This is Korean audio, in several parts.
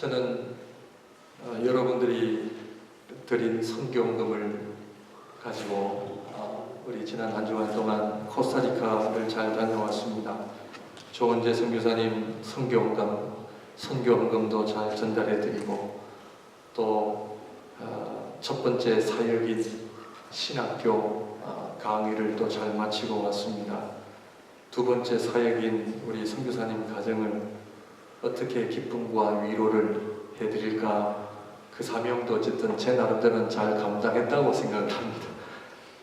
저는 여러분들이 드린 선교헌금을 가지고 우리 지난 한 주간 동안 코스타리카를 잘 다녀왔습니다. 조은재 선교사님 선교헌금도 잘 전달해드리고 또 첫 번째 사역인 신학교 강의를 또 잘 마치고 왔습니다. 두 번째 사역인 우리 선교사님 가정을 어떻게 기쁨과 위로를 해드릴까, 그 사명도 어쨌든 제 나름대로는 잘 감당했다고 생각을 합니다.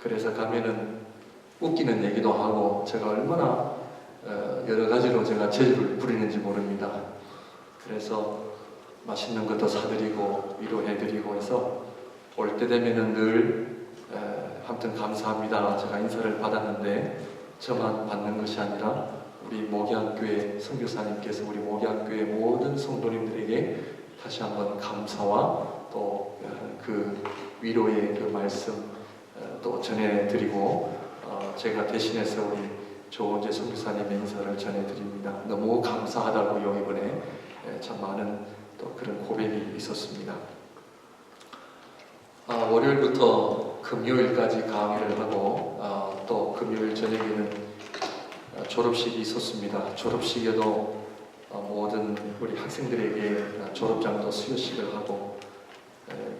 그래서 가면은 웃기는 얘기도 하고 제가 얼마나 여러 가지로 제가 재주를 부리는지 모릅니다. 그래서 맛있는 것도 사드리고 위로해드리고 해서 올 때 되면은 늘 아무튼 감사합니다. 제가 인사를 받았는데 저만 받는 것이 아니라 우리 목양교회 선교사님께서 우리 목양교회 모든 성도님들에게 다시 한번 감사와 또 그 위로의 그 말씀 또 전해드리고 제가 대신해서 우리 조은재 선교사님의 인사를 전해드립니다. 너무 감사하다고요. 이번에 참 많은 또 그런 고백이 있었습니다. 월요일부터 금요일까지 강의를 하고 또 금요일 저녁에는 졸업식이 있었습니다. 졸업식에도 모든 우리 학생들에게 졸업장도 수여식을 하고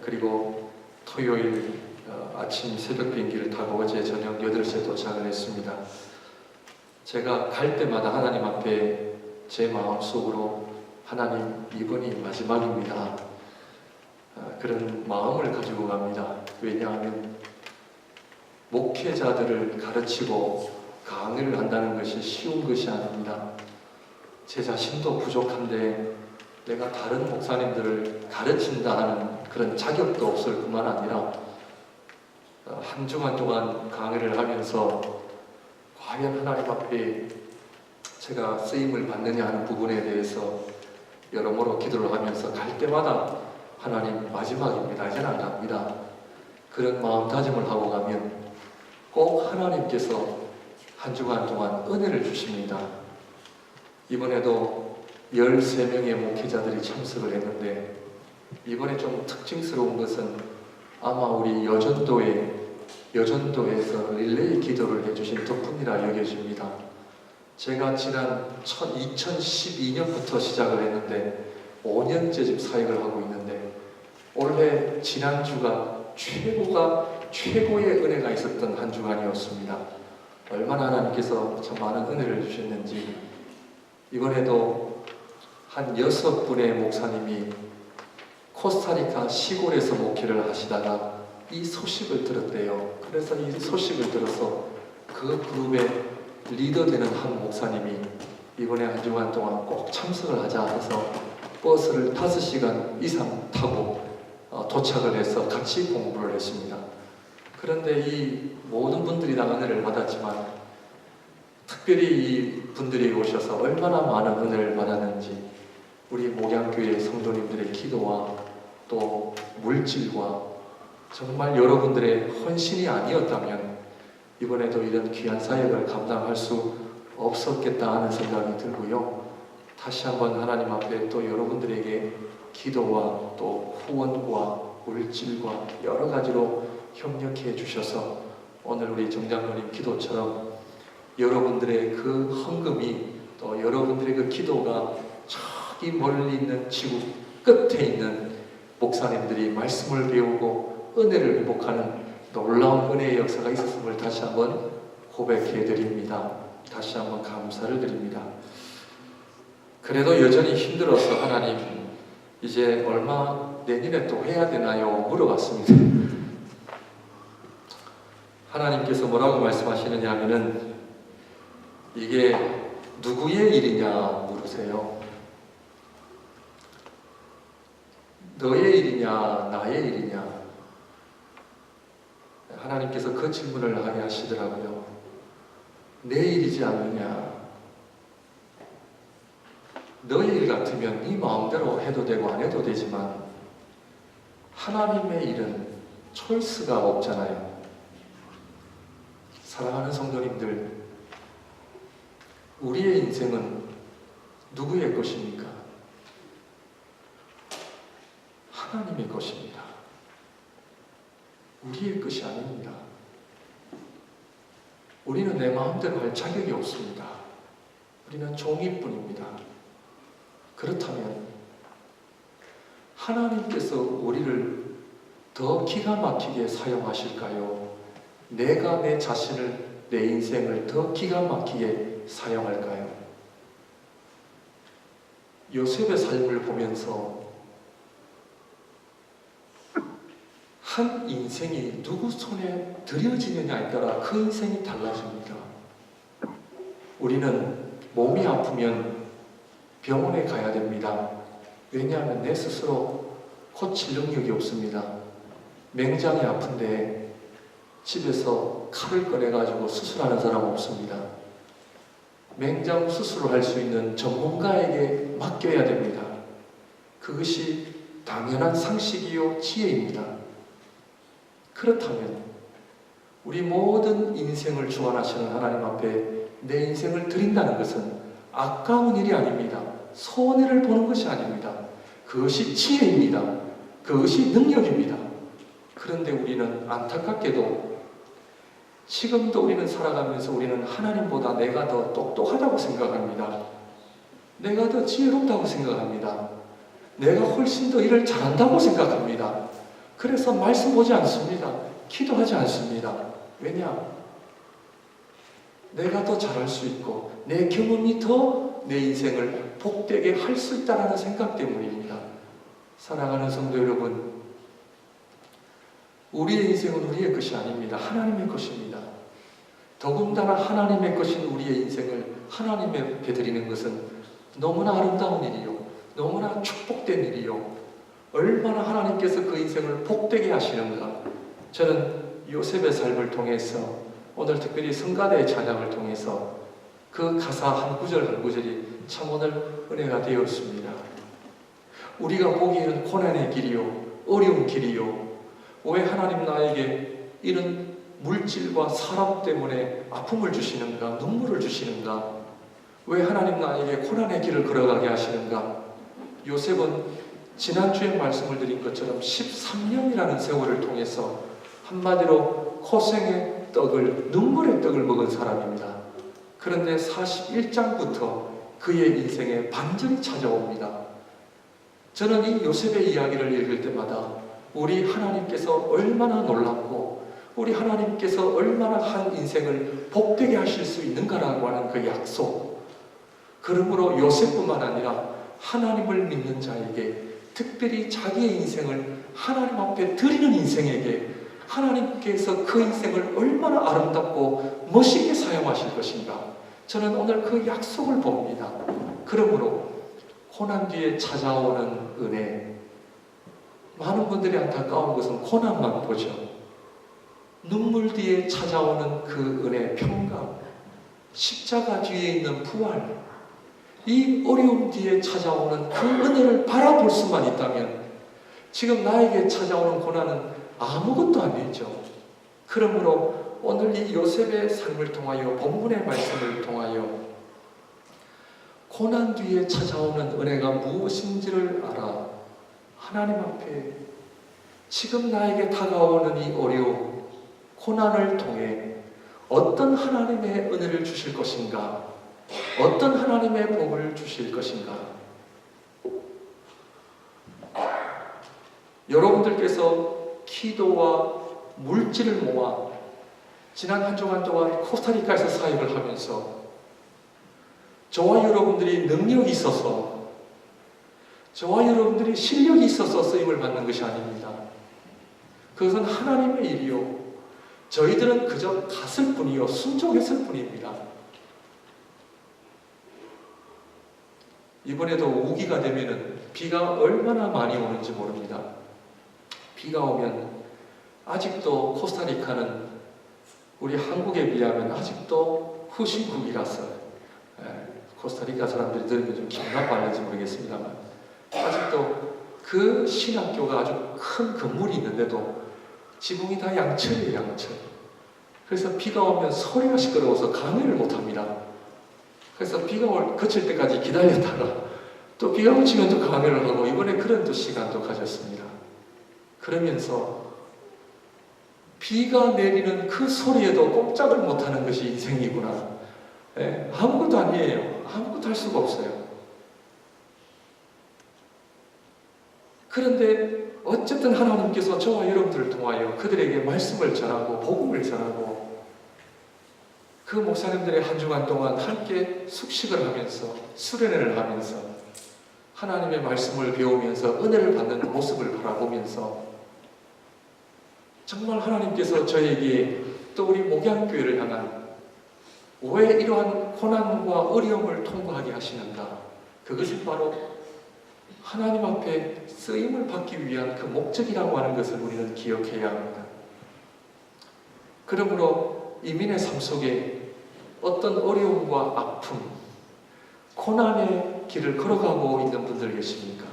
그리고 토요일 아침 새벽 비행기를 타고 어제 저녁 8시에 도착을 했습니다. 제가 갈 때마다 하나님 앞에 제 마음속으로 하나님 이번이 마지막입니다. 그런 마음을 가지고 갑니다. 왜냐하면 목회자들을 가르치고 강의를 한다는 것이 쉬운 것이 아닙니다. 제 자신도 부족한데 내가 다른 목사님들을 가르친다 하는 그런 자격도 없을 뿐만 아니라 한 주간 동안 강의를 하면서 과연 하나님 앞에 제가 쓰임을 받느냐 하는 부분에 대해서 여러모로 기도를 하면서 갈 때마다 하나님 마지막입니다. 이제는 안 갑니다. 그런 마음다짐을 하고 가면 꼭 하나님께서 한 주간 동안 은혜를 주십니다. 이번에도 13명의 목회자들이 참석을 했는데 이번에 좀 특징스러운 것은 아마 우리 여전도에서 릴레이 기도를 해주신 덕분이라 여겨집니다. 제가 지난 2012년부터 시작을 했는데 5년째 지금 사역을 하고 있는데 올해 지난주가 최고의 은혜가 있었던 한 주간이었습니다. 얼마나 하나님께서 참 많은 은혜를 주셨는지 이번에도 한 6분의 목사님이 코스타리카 시골에서 목회를 하시다가 이 소식을 들었대요. 그래서 이 소식을 들어서 그 그룹의 리더 되는 한 목사님이 이번에 한 주간 동안 꼭 참석을 하자 해서 버스를 5시간 이상 타고 도착을 해서 같이 공부를 했습니다. 그런데 이 모든 분들이 다 은혜를 받았지만 특별히 이 분들이 오셔서 얼마나 많은 은혜를 받았는지 우리 목양교회 성도님들의 기도와 또 물질과 정말 여러분들의 헌신이 아니었다면 이번에도 이런 귀한 사역을 감당할 수 없었겠다 하는 생각이 들고요. 다시 한번 하나님 앞에 또 여러분들에게 기도와 또 후원과 물질과 여러 가지로 협력해 주셔서 오늘 우리 정장로님 기도처럼 여러분들의 그 헌금이 또 여러분들의 그 기도가 저기 멀리 있는 지구 끝에 있는 목사님들이 말씀을 배우고 은혜를 회복하는 놀라운 은혜의 역사가 있었음을 다시 한번 고백해 드립니다. 다시 한번 감사를 드립니다. 그래도 여전히 힘들어서 하나님 이제 얼마 내년에 또 해야 되나요? 물어봤습니다. 하나님께서 뭐라고 말씀하시느냐 하면은 이게 누구의 일이냐 물으세요. 너의 일이냐 나의 일이냐. 하나님께서 그 질문을 하게 하시더라고요. 내 일이지 않느냐. 너의 일 같으면 네 마음대로 해도 되고 안 해도 되지만 하나님의 일은 초이스가 없잖아요. 사랑하는 성도님들, 우리의 인생은 누구의 것입니까? 하나님의 것입니다. 우리의 것이 아닙니다. 우리는 내 마음대로 할 자격이 없습니다. 우리는 종이뿐입니다. 그렇다면 하나님께서 우리를 더 기가 막히게 사용하실까요? 내가 내 자신을, 내 인생을 더 기가 막히게 사용할까요? 요셉의 삶을 보면서 한 인생이 누구 손에 들여지느냐에 따라 그 인생이 달라집니다. 우리는 몸이 아프면 병원에 가야 됩니다. 왜냐하면 내 스스로 고칠 능력이 없습니다. 맹장이 아픈데 집에서 칼을 꺼내가지고 수술하는 사람 없습니다. 맹장 수술을 할 수 있는 전문가에게 맡겨야 됩니다. 그것이 당연한 상식이요 지혜입니다. 그렇다면 우리 모든 인생을 주관하시는 하나님 앞에 내 인생을 드린다는 것은 아까운 일이 아닙니다. 손해를 보는 것이 아닙니다. 그것이 지혜입니다. 그것이 능력입니다. 그런데 우리는 안타깝게도 지금도 우리는 살아가면서 우리는 하나님보다 내가 더 똑똑하다고 생각합니다. 내가 더 지혜롭다고 생각합니다. 내가 훨씬 더 일을 잘한다고 생각합니다. 그래서 말씀 보지 않습니다. 기도하지 않습니다. 왜냐? 내가 더 잘할 수 있고 내 경험이 더 내 인생을 복되게 할 수 있다는 생각 때문입니다. 사랑하는 성도 여러분, 우리의 인생은 우리의 것이 아닙니다. 하나님의 것입니다. 더군다나 하나님의 것인 우리의 인생을 하나님께 드리는 것은 너무나 아름다운 일이요, 너무나 축복된 일이요, 얼마나 하나님께서 그 인생을 복되게 하시는가. 저는 요셉의 삶을 통해서, 오늘 특별히 성가대의 찬양을 통해서 그 가사 한 구절 한 구절이 참 오늘 은혜가 되었습니다. 우리가 보기에는 고난의 길이요, 어려운 길이요, 왜 하나님 나에게 이런 물질과 사람 때문에 아픔을 주시는가, 눈물을 주시는가, 왜 하나님 나에게 고난의 길을 걸어가게 하시는가. 요셉은 지난주에 말씀을 드린 것처럼 13년이라는 세월을 통해서 한마디로 고생의 떡을, 눈물의 떡을 먹은 사람입니다. 그런데 41장부터 그의 인생에 반전이 찾아옵니다. 저는 이 요셉의 이야기를 읽을 때마다 우리 하나님께서 얼마나 놀랍고 우리 하나님께서 얼마나 한 인생을 복되게 하실 수 있는가라고 하는 그 약속, 그러므로 요셉뿐만 아니라 하나님을 믿는 자에게, 특별히 자기의 인생을 하나님 앞에 드리는 인생에게 하나님께서 그 인생을 얼마나 아름답고 멋있게 사용하실 것인가, 저는 오늘 그 약속을 봅니다. 그러므로 고난 뒤에 찾아오는 은혜, 많은 분들이 안타까운 것은 고난만 보죠. 눈물 뒤에 찾아오는 그 은혜, 평강, 십자가 뒤에 있는 부활, 이 어려움 뒤에 찾아오는 그 은혜를 바라볼 수만 있다면 지금 나에게 찾아오는 고난은 아무것도 아니죠. 그러므로 오늘 이 요셉의 삶을 통하여, 본문의 말씀을 통하여 고난 뒤에 찾아오는 은혜가 무엇인지를 알아 하나님 앞에 지금 나에게 다가오는 이 어려움, 고난을 통해 어떤 하나님의 은혜를 주실 것인가, 어떤 하나님의 복을 주실 것인가. 여러분들께서 기도와 물질을 모아 지난 한 주간 동안 코스타리카에서 사역을 하면서 저와 여러분들이 능력이 있어서, 저와 여러분들이 실력이 있어서 쓰임을 받는 것이 아닙니다. 그것은 하나님의 일이요, 저희들은 그저 갔을 뿐이요, 순종했을 뿐입니다. 이번에도 우기가 되면은 비가 얼마나 많이 오는지 모릅니다. 비가 오면 아직도 코스타리카는 우리 한국에 비하면 아직도 후진국이라서, 코스타리카 사람들이 들으면 좀 기분 나빠할지 모르겠습니다만, 아직도 그 신학교가 아주 큰 건물이 있는데도 지붕이 다 양철이에요, 양철. 그래서 비가 오면 소리가 시끄러워서 강의를 못합니다. 그래서 비가 그칠 때까지 기다렸다가 또 비가 그치면 또 강의를 하고, 이번에 그런 또 시간도 가졌습니다. 그러면서 비가 내리는 그 소리에도 꼼짝을 못하는 것이 인생이구나. 아무것도 아니에요. 아무것도 할 수가 없어요. 그런데 어쨌든 하나님께서 저와 여러분들을 통하여 그들에게 말씀을 전하고 복음을 전하고 그 목사님들의 한 주간 동안 함께 숙식을 하면서 수련회를 하면서 하나님의 말씀을 배우면서 은혜를 받는 모습을 바라보면서 정말 하나님께서 저에게 또 우리 목양교회를 향한 왜 이러한 고난과 어려움을 통과하게 하시는가, 그것이 바로 하나님 앞에 쓰임을 받기 위한 그 목적이라고 하는 것을 우리는 기억해야 합니다. 그러므로 이민의 삶 속에 어떤 어려움과 아픔, 고난의 길을 걸어가고 있는 분들 계십니까?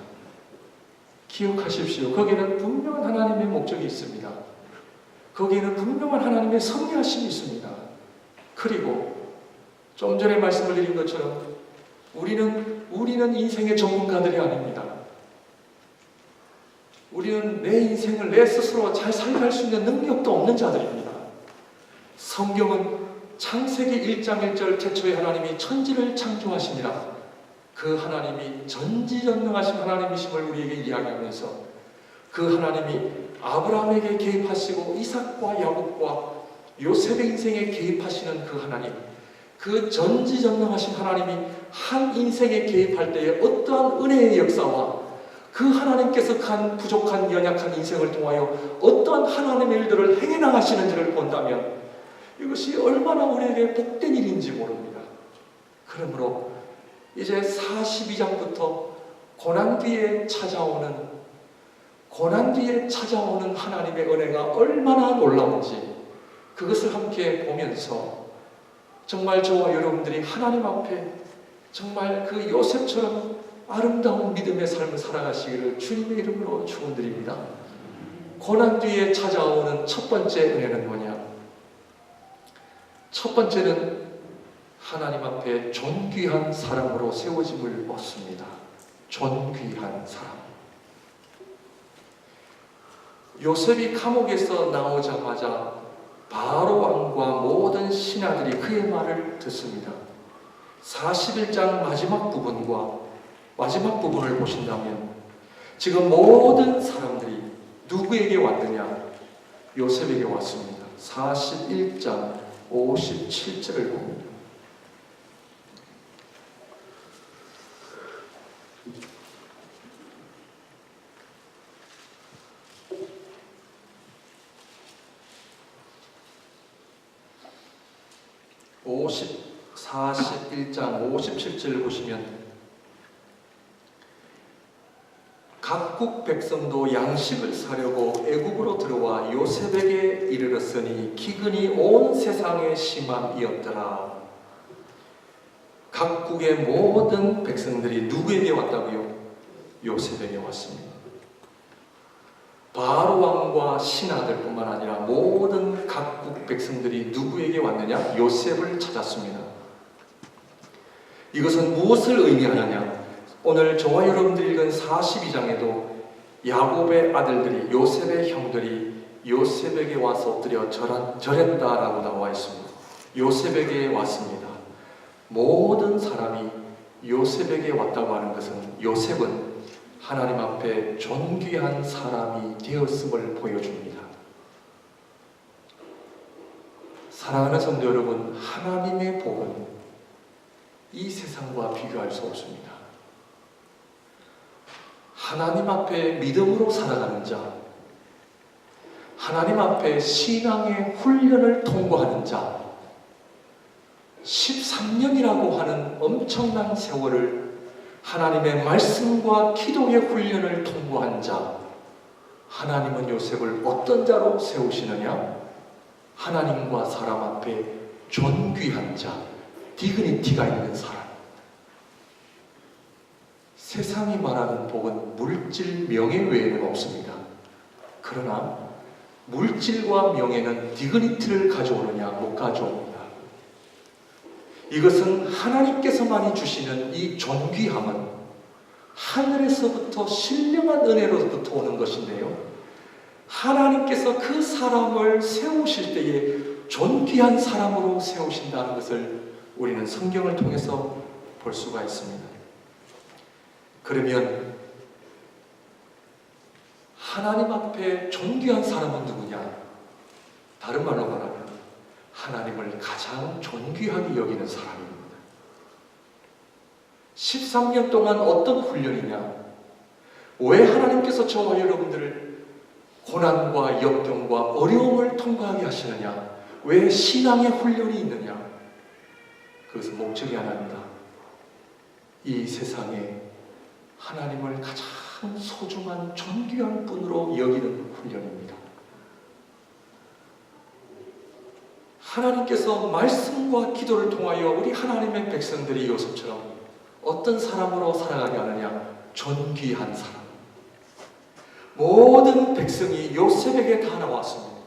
기억하십시오. 거기에는 분명한 하나님의 목적이 있습니다. 거기에는 분명한 하나님의 섭리하심이 있습니다. 그리고 좀 전에 말씀을 드린 것처럼 우리는 인생의 전문가들이 아닙니다. 우리는 내 인생을 내 스스로 잘 살갈 수 있는 능력도 없는 자들입니다. 성경은 창세기 1장 1절 태초에 하나님이 천지를 창조하시니라, 그 하나님이 전지전능하신 하나님이심을 우리에게 이야기하면서 그 하나님이 아브라함에게 개입하시고 이삭과 야곱과 요셉의 인생에 개입하시는 그 하나님, 그 전지전능하신 하나님이 한 인생에 개입할 때에 어떠한 은혜의 역사와 그 하나님께서 간 부족한 연약한 인생을 통하여 어떠한 하나님의 일들을 행해 나가시는지를 본다면 이것이 얼마나 우리에게 복된 일인지 모릅니다. 그러므로 이제 42장부터 고난 뒤에 찾아오는 하나님의 은혜가 얼마나 놀라운지 그것을 함께 보면서 정말 저와 여러분들이 하나님 앞에 정말 그 요셉처럼 아름다운 믿음의 삶을 살아가시기를 주님의 이름으로 축원드립니다. 고난 뒤에 찾아오는 첫 번째 은혜는 뭐냐? 첫 번째는 하나님 앞에 존귀한 사람으로 세워짐을 얻습니다. 존귀한 사람. 요셉이 감옥에서 나오자마자 바로 왕과 모든 신하들이 그의 말을 듣습니다. 41장 마지막 부분을 보신다면 지금 모든 사람들이 누구에게 왔느냐? 요셉에게 왔습니다. 41장 57절을 봅니다. 오 41장 57절 보시면 각국 백성도 양식을 사려고 애굽으로 들어와 요셉에게 이르렀으니 기근이 온 세상에 심함이었더라. 각국의 모든 백성들이 누구에게 왔다고요? 요셉에게 왔습니다. 바로 왕과 신하들뿐만 아니라 모든 각국 백성들이 누구에게 왔느냐? 요셉을 찾았습니다. 이것은 무엇을 의미하느냐? 오늘 저와 여러분들이 읽은 42장에도 야곱의 아들들이, 요셉의 형들이 요셉에게 와서 엎드려 절했다라고 나와 있습니다. 요셉에게 왔습니다. 모든 사람이 요셉에게 왔다고 하는 것은 요셉은 하나님 앞에 존귀한 사람이 되었음을 보여줍니다. 사랑하는 성도 여러분, 하나님의 복은 이 세상과 비교할 수 없습니다. 하나님 앞에 믿음으로 살아가는 자, 하나님 앞에 신앙의 훈련을 통과하는 자, 13년이라고 하는 엄청난 세월을 하나님의 말씀과 기도의 훈련을 통과한 자, 하나님은 요셉을 어떤 자로 세우시느냐? 하나님과 사람 앞에 존귀한 자, 디그니티가 있는 사람. 세상이 말하는 복은 물질, 명예 외에는 없습니다. 그러나 물질과 명예는 디그니티를 가져오느냐? 못 가져옵니다. 이것은 하나님께서만이 주시는 이 존귀함은 하늘에서부터 신령한 은혜로부터 오는 것인데요, 하나님께서 그 사람을 세우실 때에 존귀한 사람으로 세우신다는 것을 우리는 성경을 통해서 볼 수가 있습니다. 그러면 하나님 앞에 존귀한 사람은 누구냐? 다른 말로 말하면 하나님을 가장 존귀하게 여기는 사람입니다. 13년 동안 어떤 훈련이냐? 왜 하나님께서 저와 여러분들을 고난과 역경과 어려움을 통과하게 하시느냐? 왜 신앙의 훈련이 있느냐? 그것은 목적이 하나입니다. 이 세상에 하나님을 가장 소중한 존귀한 분으로 여기는 훈련입니다. 하나님께서 말씀과 기도를 통하여 우리 하나님의 백성들이 요셉처럼 어떤 사람으로 살아가게 하느냐? 존귀한 사람. 모든 백성이 요셉에게 다 나왔습니다.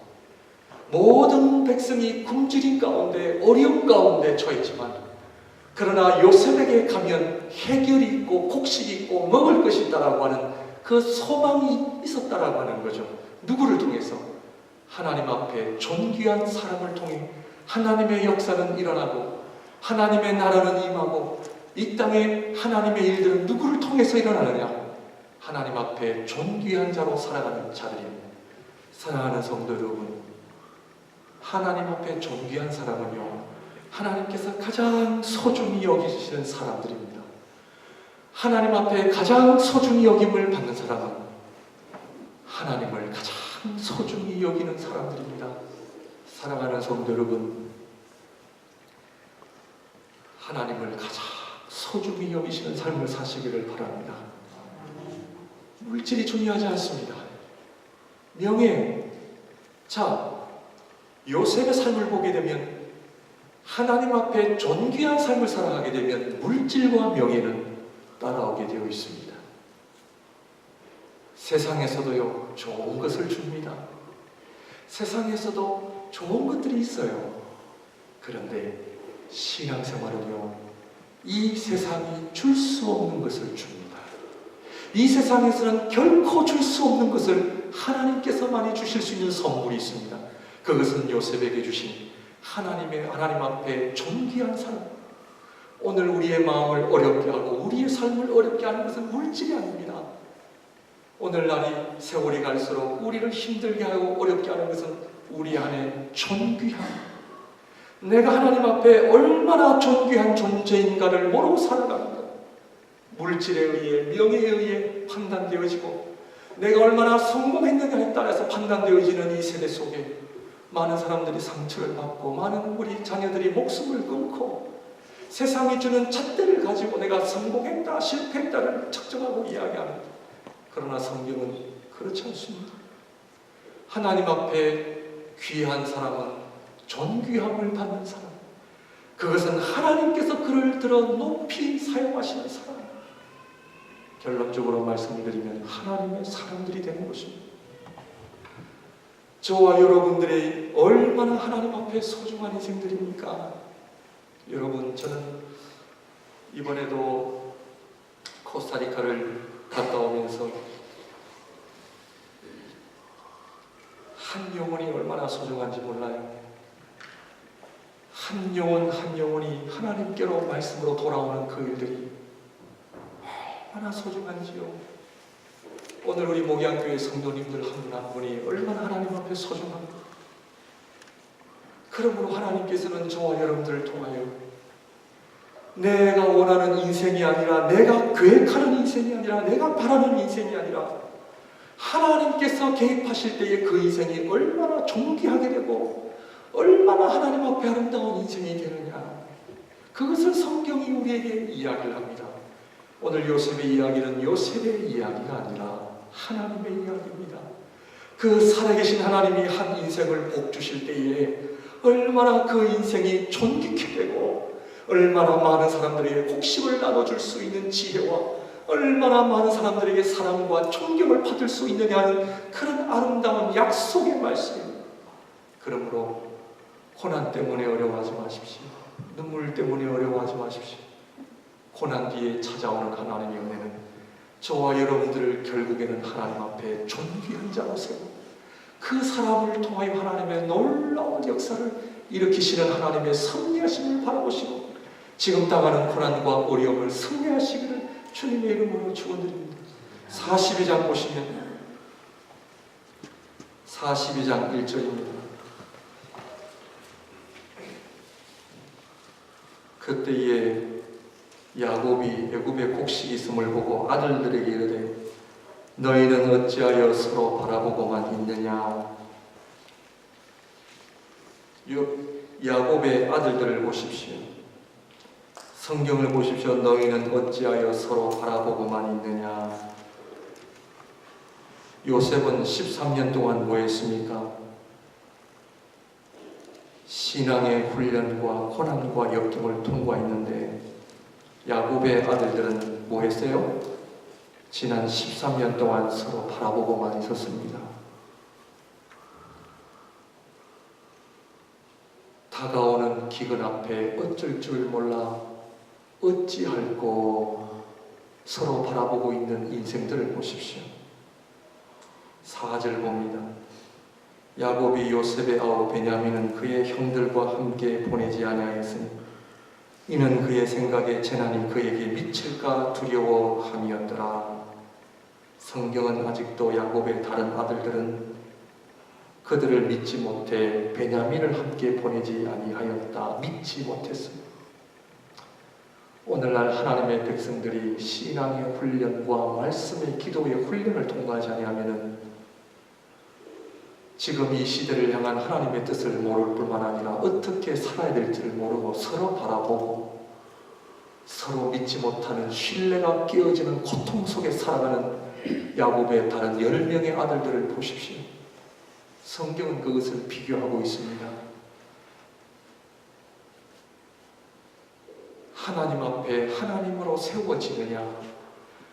모든 백성이 굶주림 가운데 어려움 가운데 처했지만 그러나 요셉에게 가면 해결이 있고 곡식이 있고 먹을 것이 있다라고 하는 그 소망이 있었다라고 하는 거죠. 누구를 통해서? 하나님 앞에 존귀한 사람을 통해 하나님의 역사는 일어나고 하나님의 나라는 임하고 이 땅에 하나님의 일들은 누구를 통해서 일어나느냐? 하나님 앞에 존귀한 자로 살아가는 자들입니다. 사랑하는 성도 여러분, 하나님 앞에 존귀한 사람은요, 하나님께서 가장 소중히 여기시는 사람들입니다. 하나님 앞에 가장 소중히 여김을 받는 사람은 하나님을 가장 소중히 여기는 사람들입니다. 사랑하는 성도 여러분, 하나님을 가장 소중히 여기시는 삶을 사시기를 바랍니다. 물질이 중요하지 않습니다. 명예. 자, 요셉의 삶을 보게 되면 하나님 앞에 존귀한 삶을 살아가게 되면 물질과 명예는 따라오게 되어 있습니다. 세상에서도요, 좋은 것을 줍니다. 세상에서도 좋은 것들이 있어요. 그런데 신앙생활은요, 이 세상이 줄 수 없는 것을 줍니다. 이 세상에서는 결코 줄 수 없는 것을 하나님께서만이 주실 수 있는 선물이 있습니다. 그것은 요셉에게 주신 하나님 앞에 존귀한 삶. 오늘 우리의 마음을 어렵게 하고 우리의 삶을 어렵게 하는 것은 물질이 아닙니다. 오늘날이 세월이 갈수록 우리를 힘들게 하고 어렵게 하는 것은 우리 안에 존귀함. 내가 하나님 앞에 얼마나 존귀한 존재인가를 모르고 살아갑니다. 물질에 의해, 명예에 의해 판단되어지고 내가 얼마나 성공했느냐에 따라서 판단되어지는 이 세대 속에 많은 사람들이 상처를 받고 많은 우리 자녀들이 목숨을 끊고 세상이 주는 잣대를 가지고 내가 성공했다, 실패했다를 측정하고 이야기합니다. 그러나 성경은 그렇지 않습니다. 하나님 앞에 귀한 사람은 존귀함을 받는 사람. 그것은 하나님께서 그를 들어 높이 사용하시는 사람. 결론적으로 말씀드리면 하나님의 사람들이 되는 것입니다. 저와 여러분들이 얼마나 하나님 앞에 소중한 인생들입니까? 여러분, 저는 이번에도 코스타리카를 갔다 오면서 한 영혼이 얼마나 소중한지 몰라요. 한 영혼 한 영혼이 하나님께로 말씀으로 돌아오는 그 일들이 얼마나 소중한지요. 오늘 우리 목양교회 성도님들 한 분 한 분이 얼마나 하나님 앞에 소중합니다. 그러므로 하나님께서는 저와 여러분들을 통하여 내가 원하는 인생이 아니라 내가 계획하는 인생이 아니라 내가 바라는 인생이 아니라 하나님께서 개입하실 때에 그 인생이 얼마나 존귀하게 되고 얼마나 하나님 앞에 아름다운 인생이 되느냐, 그것을 성경이 우리에게 이야기를 합니다. 오늘 요셉의 이야기는 요셉의 이야기가 아니라 하나님의 이야기입니다. 그 살아계신 하나님이 한 인생을 복 주실 때에 얼마나 그 인생이 존귀케 되고 얼마나 많은 사람들에게 곡식을 나눠줄 수 있는 지혜와 얼마나 많은 사람들에게 사랑과 존경을 받을 수 있느냐는 그런 아름다운 약속의 말씀입니다. 그러므로 고난 때문에 어려워하지 마십시오. 눈물 때문에 어려워하지 마십시오. 고난 뒤에 찾아오는 하나님의 은혜는 저와 여러분들을 결국에는 하나님 앞에 존귀한 자로 세우고 그 사람을 통하여 하나님의 놀라운 역사를 일으키시는 하나님의 섭리하심을 바라보시고 지금 당하는 고난과 어려움을 승리하시기를 주님의 이름으로 축원드립니다. 42장 보시면 42장 1절입니다. 그때에 야곱이 애굽에 곡식이 있음을 보고 아들들에게 이르되 너희는 어찌하여 서로 바라보고만 있느냐. 야곱의 아들들을 보십시오. 성경을 보십시오. 너희는 어찌하여 서로 바라보고만 있느냐. 요셉은 13년 동안 뭐 했습니까? 신앙의 훈련과 고난과 역경을 통과했는데 야곱의 아들들은 뭐 했어요? 지난 13년 동안 서로 바라보고만 있었습니다. 다가오는 기근 앞에 어쩔 줄 몰라 어찌할꼬 서로 바라보고 있는 인생들을 보십시오. 4절 봅니다. 야곱이 요셉의 아우 베냐민은 그의 형들과 함께 보내지 아니하였으니 이는 그의 생각에 재난이 그에게 미칠까 두려워함이었더라. 성경은 아직도 야곱의 다른 아들들은 그들을 믿지 못해 베냐민을 함께 보내지 아니하였다. 믿지 못했습니다. 오늘날 하나님의 백성들이 신앙의 훈련과 말씀의 기도의 훈련을 통과하지 아니하면은 지금 이 시대를 향한 하나님의 뜻을 모를 뿐만 아니라 어떻게 살아야 될지를 모르고 서로 바라보고 서로 믿지 못하는 신뢰가 깨어지는 고통 속에 살아가는 야곱의 다른 10명의 아들들을 보십시오. 성경은 그것을 비교하고 있습니다. 하나님 앞에 하나님으로 세워지느냐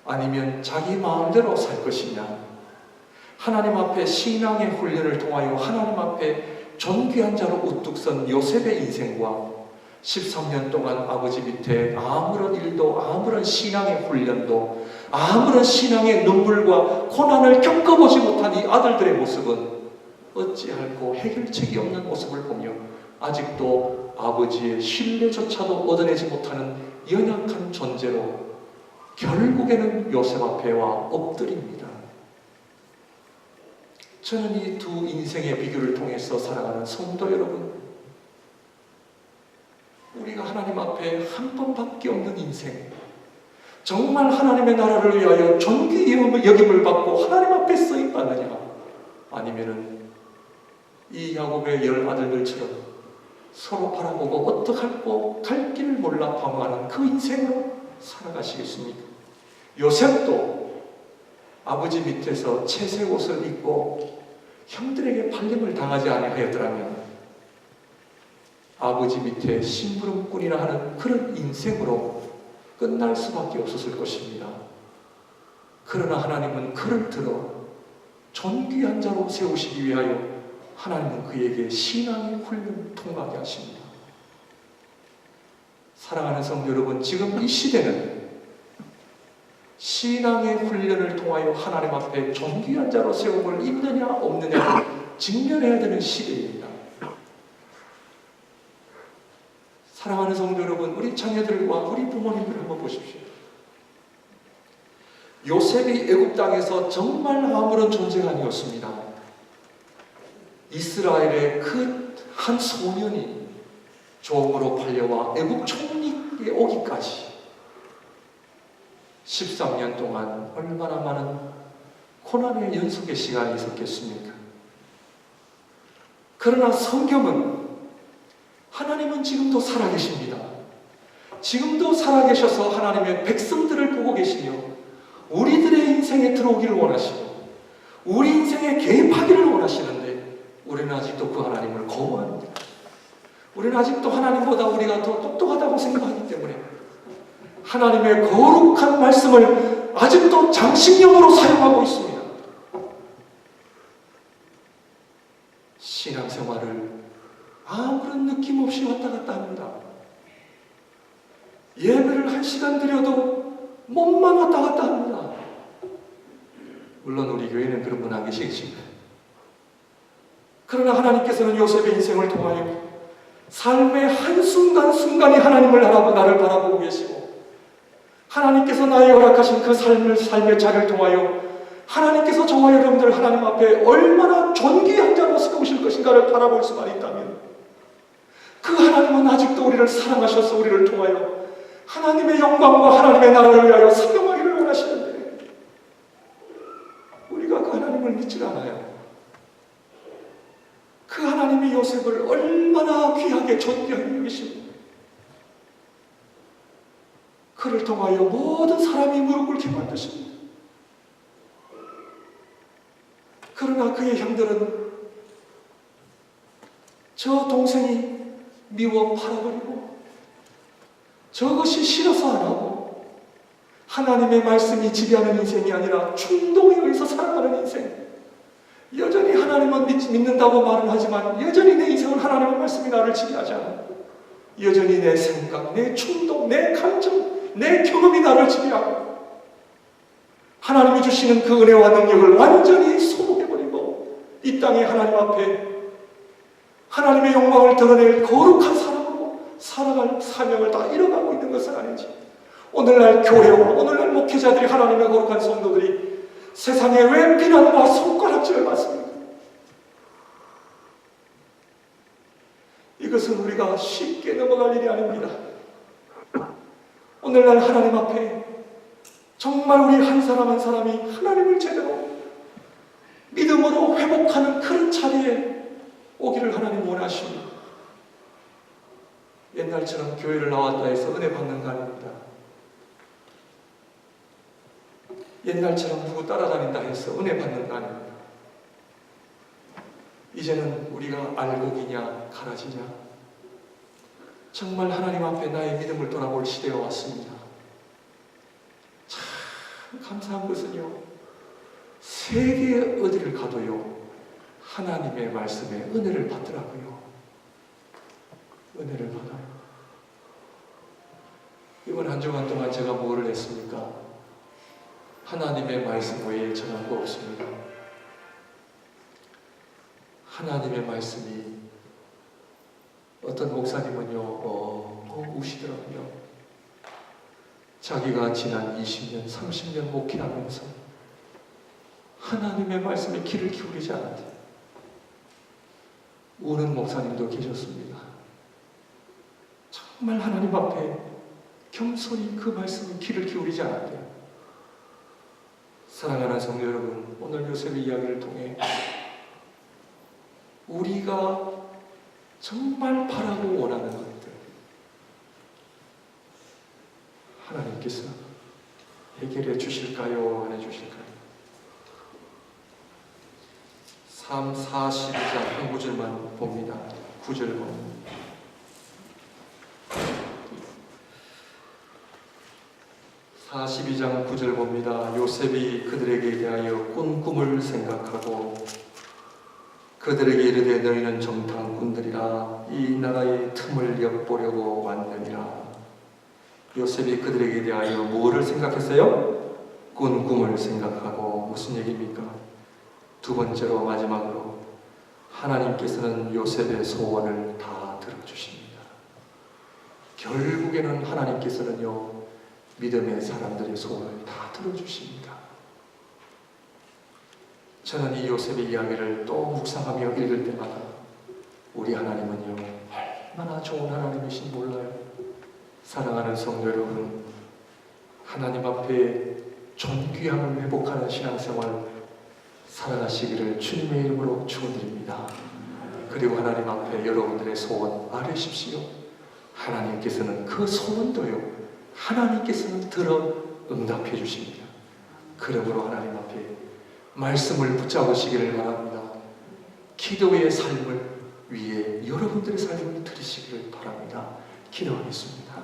아니면 자기 마음대로 살 것이냐. 하나님 앞에 신앙의 훈련을 통하여 하나님 앞에 존귀한 자로 우뚝 선 요셉의 인생과 13년 동안 아버지 밑에 아무런 일도 아무런 신앙의 훈련도 아무런 신앙의 눈물과 고난을 겪어보지 못한 이 아들들의 모습은 어찌할꼬 해결책이 없는 모습을 보며 아직도 아버지의 신뢰조차도 얻어내지 못하는 연약한 존재로 결국에는 요셉 앞에와 엎드립니다. 저는 이 두 인생의 비교를 통해서 살아가는 성도 여러분, 우리가 하나님 앞에 한 번밖에 없는 인생, 정말 하나님의 나라를 위하여 존귀 여김을 받고 하나님 앞에 쓰임받느냐, 아니면은 이 야곱의 10 아들들처럼 서로 바라보고 어떡할꼬 갈 길을 몰라 방황하는 그 인생으로 살아가시겠습니까? 요셉도 아버지 밑에서 채색 옷을 입고 형들에게 팔림을 당하지 아니하였더라면 아버지 밑에 심부름꾼이라 하는 그런 인생으로 끝날 수밖에 없었을 것입니다. 그러나 하나님은 그를 들어 존귀한 자로 세우시기 위하여 하나님은 그에게 신앙의 훈련을 통하게 하십니다. 사랑하는 성도 여러분, 지금 이 시대는 신앙의 훈련을 통하여 하나님 앞에 존귀한 자로 세움을 있느냐 없느냐를 직면해야 되는 시대입니다. 사랑하는 성도 여러분, 우리 자녀들과 우리 부모님들 한번 보십시오. 요셉이 애굽 땅에서 정말 아무런 존재가 아니었습니다. 이스라엘의 그 한 소년이 종으로 팔려와 애굽 총리에 오기까지 13년 동안 얼마나 많은 고난의 연속의 시간이 있었겠습니까? 그러나 성경은 하나님은 지금도 살아계십니다. 지금도 살아계셔서 하나님의 백성들을 보고 계시며 우리들의 인생에 들어오기를 원하시고 우리 인생에 개입하기를 원하시는데 우리는 아직도 그 하나님을 거부합니다. 우리는 아직도 하나님보다 우리가 더 똑똑하다고 생각하기 때문에 하나님의 거룩한 말씀을 아직도 장식용으로 사용하고 있습니다. 신앙생활을 아무런 느낌 없이 왔다 갔다 합니다. 예배를 1시간 드려도 몸만 왔다 갔다 합니다. 물론 우리 교회는 그런 분 안 계시겠지만 그러나 하나님께서는 요셉의 인생을 통하여 삶의 한순간순간이 하나님을 나를 바라보고 계시고, 하나님께서 나의 허락하신 그 삶의 자리를 통하여 하나님께서 저와 여러분들 하나님 앞에 얼마나 존귀한 자로 세우실 것인가를 바라볼 수만 있다면, 그 하나님은 아직도 우리를 사랑하셔서 우리를 통하여 하나님의 영광과 하나님의 나라를 위하여 사용하기를 원하시는데, 우리가 그 하나님을 믿질 않아요. 그 하나님이 요셉을 얼마나 귀하게 존귀하게 여기십니까? 그를 통하여 모든 사람이 무릎 꿇게 만드십니다. 그러나 그의 형들은 저 동생이 미워 팔아버리고, 저것이 싫어서 안 하고, 하나님의 말씀이 지배하는 인생이 아니라 충동에 의해서 살아가는 인생, 여전히 하나님은 믿는다고 말은 하지만 여전히 내 인생은 하나님의 말씀이 나를 지배하지 않고, 여전히 내 생각, 내 충동, 내 감정, 내 경험이 나를 지배하고, 하나님이 주시는 그 은혜와 능력을 완전히 소모해버리고 이 땅에 하나님 앞에 하나님의 영광을 드러낼 거룩한 사람으로 살아갈 사명을 다 잃어가고 있는 것은 아닌지, 오늘날 교회와 오늘날 목회자들이, 하나님의 거룩한 성도들이 세상에 왜 비난과 손가락질을 받습니까? 이것은 우리가 쉽게 넘어갈 일이 아닙니다. 오늘날 하나님 앞에 정말 우리 한 사람 한 사람이 하나님을 제대로 믿음으로 회복하는 그런 자리에 오기를 하나님 원하십니다. 옛날처럼 교회를 나왔다 해서 은혜 받는 거 아닙니다. 옛날처럼 누구 따라다닌다 해서 은혜 받는 거 아닙니다. 이제는 우리가 알곡이냐 가라지냐, 정말 하나님 앞에 나의 믿음을 돌아볼 시대가 왔습니다. 참 감사한 것은요, 세계 어디를 가도요 하나님의 말씀에 은혜를 받더라고요. 은혜를 받아요. 이번 한 주간 동안 제가 뭐를 했습니까? 하나님의 말씀 외에 전한 거 없습니다. 하나님의 말씀이, 어떤 목사님은요 우시더라고요. 자기가 지난 20년, 30년 목회하면서 하나님의 말씀에 귀를 기울이지 않았대요. 우는 목사님도 계셨습니다. 정말 하나님 앞에 겸손히 그 말씀에 귀를 기울이지 않았대요. 사랑하는 성도 여러분, 오늘 요셉의 이야기를 통해 우리가 정말 바라고 원하는 것들, 하나님께서 해결해 주실까요? 안 해주실까요? 삶 42장 한 구절만 봅니다. 9절 봅니다. 42장 9절 봅니다. 요셉이 그들에게 대하여 꾼 꿈을 생각하고 그들에게 이르되 너희는 정탐꾼들이라 이 나라의 틈을 엿보려고 왔느니라. 요셉이 그들에게 대하여 무엇을 생각했어요? 꾼 꿈을 생각하고. 무슨 얘기입니까? 두 번째로 마지막으로 하나님께서는 요셉의 소원을 다 들어주십니다. 결국에는 하나님께서는요 믿음의 사람들의 소원을 다 들어주십니다. 저는 이 요셉의 이야기를 또 묵상하며 읽을 때마다 우리 하나님은요 얼마나 좋은 하나님이신 몰라요. 사랑하는 성도 여러분, 하나님 앞에 존귀함을 회복하는 신앙생활 살아가시기를 주님의 이름으로 축원드립니다. 그리고 하나님 앞에 여러분들의 소원 아뢰십시오. 하나님께서는 그 소원도요 하나님께서는 들어 응답해 주십니다. 그러므로 하나님 앞에 말씀을 붙잡으시기를 바랍니다. 기도의 삶을 위해 여러분들의 삶을 들으시기를 바랍니다. 기도하겠습니다.